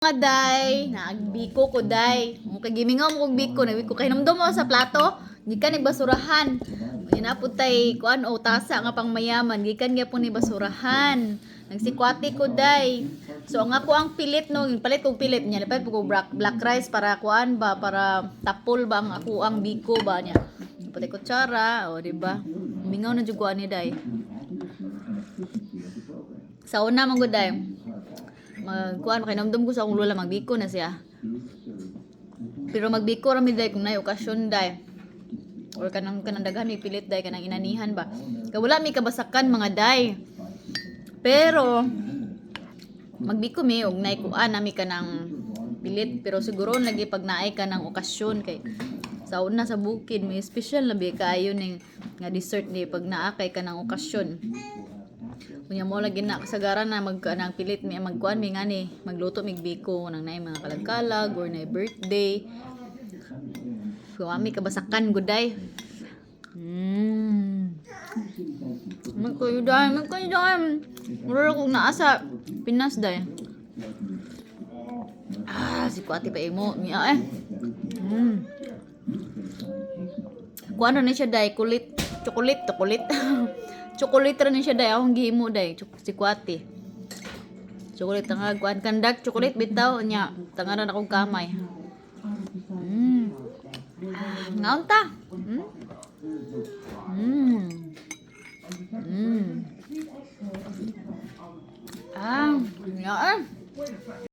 Mga day, nagbiko ko day. Kay gimingaw mo kog biko, nagbiko kay namdom mo sa plato, gikan ni basurahan. Inapod tay kuan o tasa nga pang mayaman, gikan gyapon ni basurahan. Nagsikwati ko day. So ang ako ang pilit no, palit kog pilit niya, dapat ko black rice para kuan ba, para tapol ba ang ako ang biko ba niya. Pati kutsara, o di ba? Mingaw na jud kuan ni day. Sa una man gud day. Magkuan kay namdom ko sa akong lola magbiko na siya. Pero magbiko ra mi day kung nay okasyon day. Or kanang daghan mi pilit day kanang inanihan ba. Kay wala mi kabasakan mga day. Pero magbiko mi og nay kuan nami kanang pilit pero siguro lagi pag naay ka ng okasyon kay sa una sa bukid may special na bi kaayo ning nga dessert ni pag naa kay ka ng okasyon. Kunya mo lagi na kasagaran na magkanang pilit mi magkuan mi ngani magluto mig biko nang nay mga kalagkalag or nay birthday. Kuwami kabasakan guday. Magkuydam. Mura kong naa sa Pinas day. Si Kuati pa imo miya Kuan na siya day kulit, chocolate. Chocolate ra ni siya day akong gihimo day si Kuati. Chocolate nga kuan kandak chocolate bitaw nya tangaran akong kamay. Ngaon ta?